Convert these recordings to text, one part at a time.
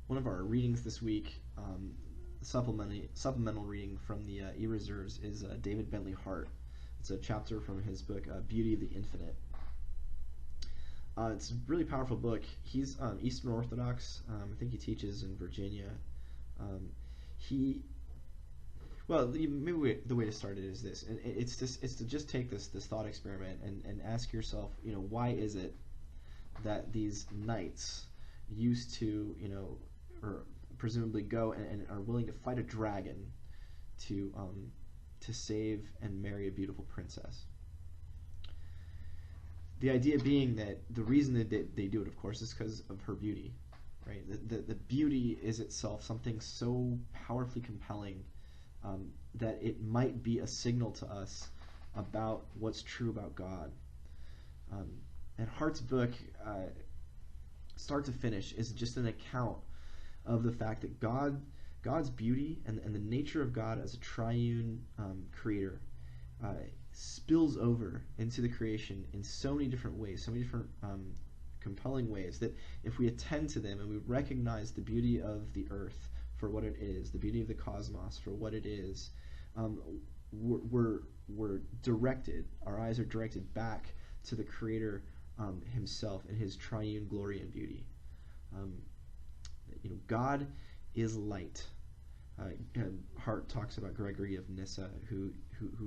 one of our readings this week, supplemental reading from the e-reserves, is David Bentley Hart. It's a chapter from his book, Beauty of the Infinite. It's a really powerful book. He's Eastern Orthodox. I think he teaches in Virginia. He Well, the way to start it is this, and it's to just take this thought experiment and ask yourself, why is it that these knights used to, or presumably go and are willing to fight a dragon to save and marry a beautiful princess? The idea being that the reason that they do it, of course, is because of her beauty, right? The beauty is itself something so powerfully compelling that it might be a signal to us about what's true about God. And Hart's book, start to finish, is just an account of the fact that God's beauty and the nature of God as a triune creator spills over into the creation in so many different ways, so many different compelling ways, that if we attend to them and we recognize the beauty of the earth for what it is, the beauty of the cosmos for what it is, we're directed, our eyes are directed back to the Creator himself and his triune glory and beauty. God is light. Hart talks about Gregory of Nyssa, who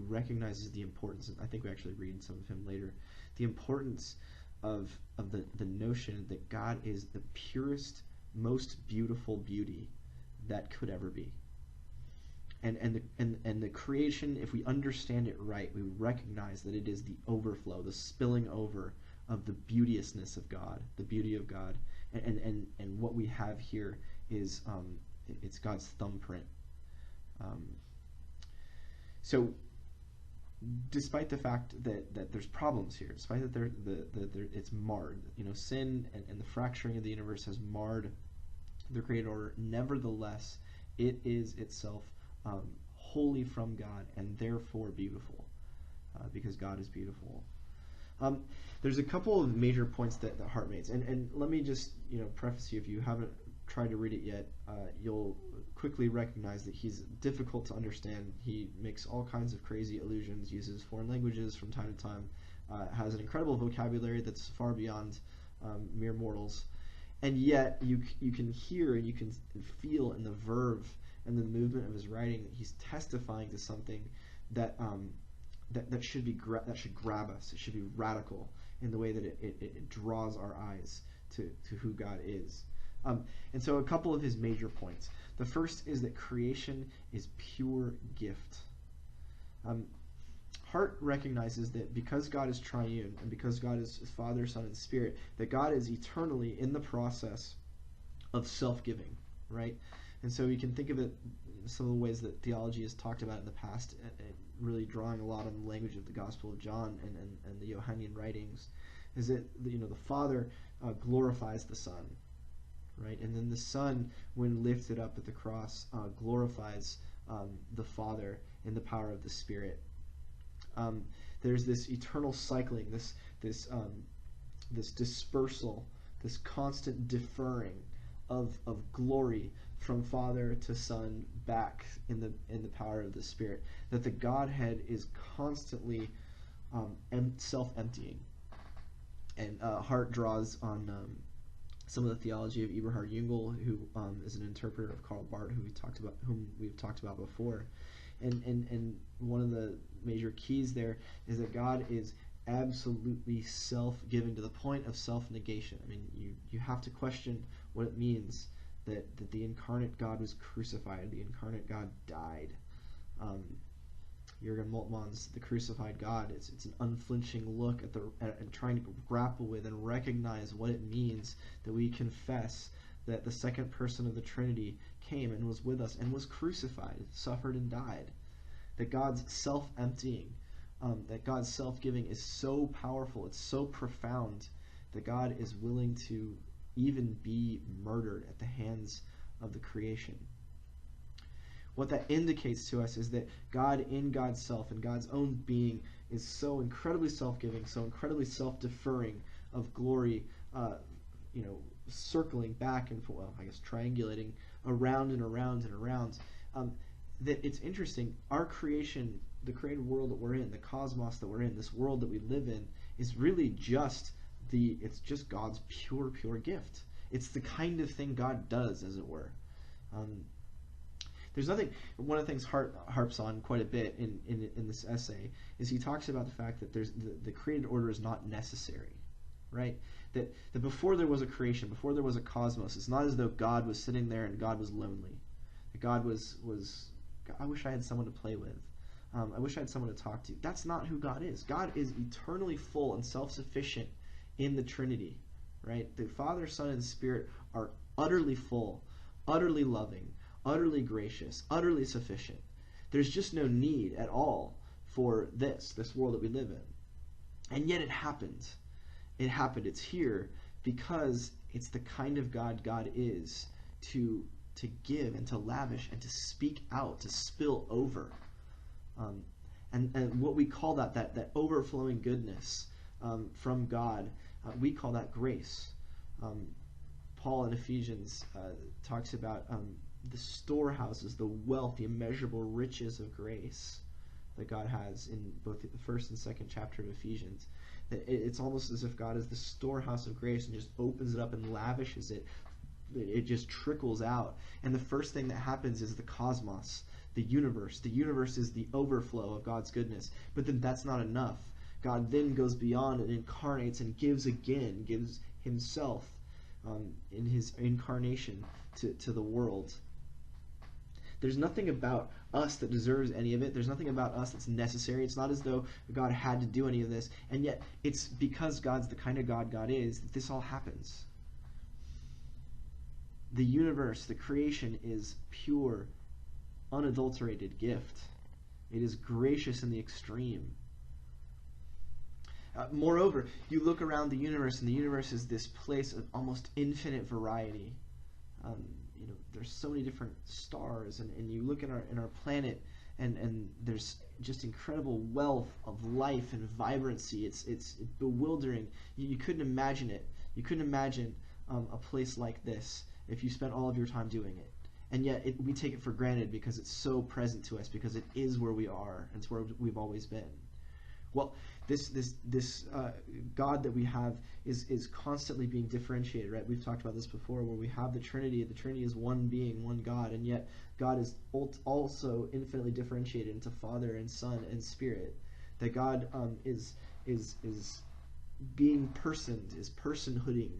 recognizes the importance, and I think we actually read some of him later, the importance of the notion that God is the purest, most beautiful beauty that could ever be. And the creation, if we understand it right, we recognize that it is the overflow, the spilling over of the beauteousness of God, the beauty of God, and what we have here is it's God's thumbprint. So, despite the fact that there's problems here, despite that it's marred, sin and the fracturing of the universe has marred the created order, nevertheless, it is itself wholly from God and therefore beautiful, because God is beautiful. There's a couple of major points that Hart makes, and let me just preface you, if you haven't tried to read it yet, you'll quickly recognize that he's difficult to understand. He makes all kinds of crazy allusions, uses foreign languages from time to time, has an incredible vocabulary that's far beyond mere mortals, and yet you can hear and you can feel in the verve and the movement of his writing that he's testifying to something that should grab us. It should be radical in the way that it draws our eyes to who God is. And so a couple of his major points. The first is that creation is pure gift. Hart recognizes that because God is triune and because God is Father, Son, and Spirit, that God is eternally in the process of self-giving, right? And so we can think of it some of the ways that theology has talked about in the past, really drawing a lot on the language of the Gospel of John and the Johannine writings, is that the Father glorifies the Son, right? And then the Son, when lifted up at the cross, glorifies the Father in the power of the Spirit. There's this eternal cycling, this dispersal, this constant deferring of glory from Father to Son back in the power of the Spirit. That the Godhead is constantly self-emptying. And Hart draws on some of the theology of Eberhard Jungel, who is an interpreter of Karl Barth, whom we've talked about before. And one of the major keys there is that God is absolutely self-giving to the point of self-negation. I mean, you have to question what it means that the incarnate God was crucified, the incarnate God died. Jürgen Moltmann's The Crucified God, it's an unflinching look at trying to grapple with and recognize what it means that we confess that the second person of the Trinity came and was with us and was crucified, suffered and died. That God's self-emptying, that God's self-giving is so powerful, it's so profound, that God is willing to even be murdered at the hands of the creation. What that indicates to us is that God in God's self and God's own being is so incredibly self-giving, so incredibly self-deferring of glory, circling back and forth, well, I guess triangulating around and around and around. That it's interesting. Our creation, the created world that we're in, the cosmos that we're in, this world that we live in, is really just it's just God's pure gift. It's the kind of thing God does, as it were. There's nothing. One of the things Hart harps on quite a bit in this essay is he talks about the fact that there's the created order is not necessary, right? That before there was a creation, before there was a cosmos, it's not as though God was sitting there and God was lonely. That God was I wish I had someone to play with. I wish I had someone to talk to. That's not who God is. God is eternally full and self-sufficient in the Trinity, right? The Father, Son, and Spirit are utterly full, utterly loving, utterly gracious, utterly sufficient. There's just no need at all for this world that we live in. And yet it happened. It happened. It's here because it's the kind of God God is to give and to lavish and to speak out, to spill over. And what we call that overflowing goodness from God, we call that grace. Paul in Ephesians talks about the storehouses, the wealth, the immeasurable riches of grace that God has in both the first and second chapter of Ephesians. It's almost as if God is the storehouse of grace and just opens it up and lavishes it. It just trickles out. And the first thing that happens is the cosmos, the universe. The universe is the overflow of God's goodness. But then that's not enough. God then goes beyond and incarnates and gives himself in his incarnation to the world. There's nothing about us that deserves any of it. There's nothing about us that's necessary. It's not as though God had to do any of this. And yet it's because God's the kind of God God is that this all happens. The universe, the creation, is pure, unadulterated gift. It is gracious in the extreme. Moreover, you look around the universe, and the universe is this place of almost infinite variety. There's so many different stars, and you look in our planet, and there's just incredible wealth of life and vibrancy. It's bewildering. You couldn't imagine it. You couldn't imagine a place like this if you spent all of your time doing it. And yet we take it for granted because it's so present to us, because it is where we are, and it's where we've always been. Well, this God that we have is constantly being differentiated, right? We've talked about this before, where we have the Trinity. The Trinity is one being, one God, and yet God is also infinitely differentiated into Father and Son and Spirit. That God is being personed, is personhooding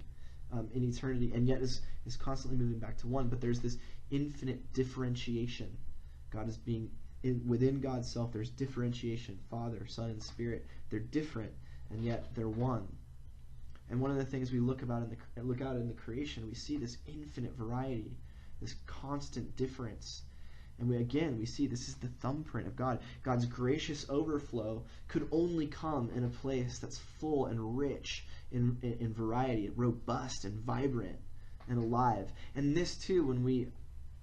in eternity, and yet is constantly moving back to one. But there's this infinite differentiation. God is being within God's self. There's differentiation. Father, Son, and Spirit. They're different, and yet they're one. And one of the things we look out in the creation, we see this infinite variety, this constant difference. And we see this is the thumbprint of God. God's gracious overflow could only come in a place that's full and rich in variety, robust and vibrant and alive. And this too, when we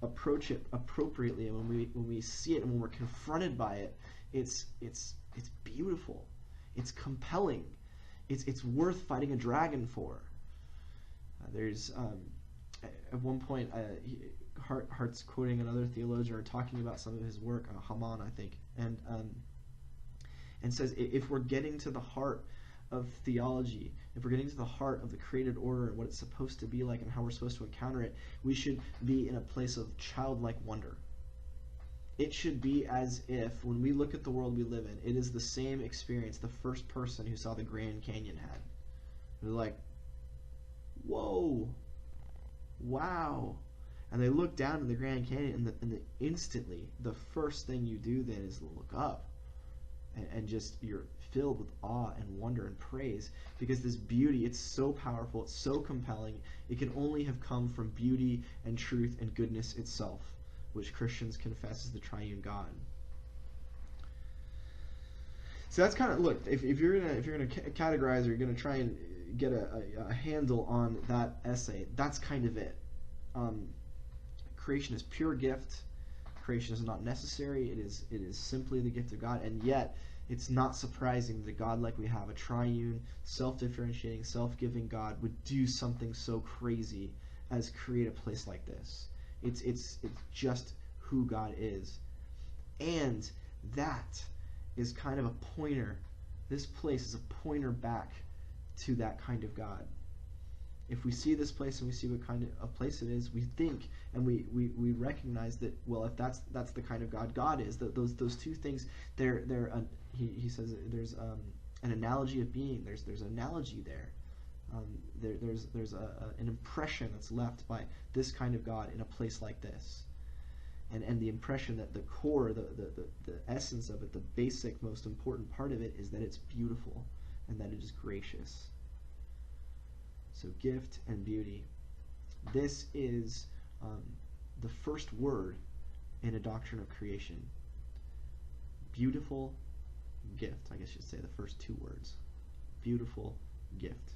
approach it appropriately, and when we see it and when we're confronted by it, it's beautiful, it's compelling, it's worth fighting a dragon for. There's at one point Hart's quoting another theologian or talking about some of his work, Haman, I think, and says if we're getting to the heart of theology, if we're getting to the heart of the created order and what it's supposed to be like and how we're supposed to encounter it, we should be in a place of childlike wonder. It should be as if when we look at the world we live in, it is the same experience the first person who saw the Grand Canyon had. They're like, whoa, wow. And they look down at the Grand Canyon, and instantly the first thing you do then is look up. And just you're filled with awe and wonder and praise, because this beauty, it's so powerful, it's so compelling, it can only have come from beauty and truth and goodness itself, which Christians confess is the triune God. So that's kind of, look, if you're gonna categorize, or you're gonna try and get a handle on that essay, that's kind of it. Creation is pure gift. Creation is not necessary. It is simply the gift of God, and yet it's not surprising that a God like we have, a triune, self-differentiating, self-giving God, would do something so crazy as create a place like this. It's just who God is. And that is kind of a pointer. This place is a pointer back to that kind of God. If we see this place and we see what kind of place it is, we think and we recognize that, well, if that's the kind of God God is, that those two things, he says there's an analogy of being. There's an analogy there. There's an impression that's left by this kind of God in a place like this, and the impression that the core, the essence of it, the basic, most important part of it is that it's beautiful and that it is gracious. So gift and beauty. This is the first word in a doctrine of creation. Beautiful gift. I guess you should say the first two words. Beautiful gift.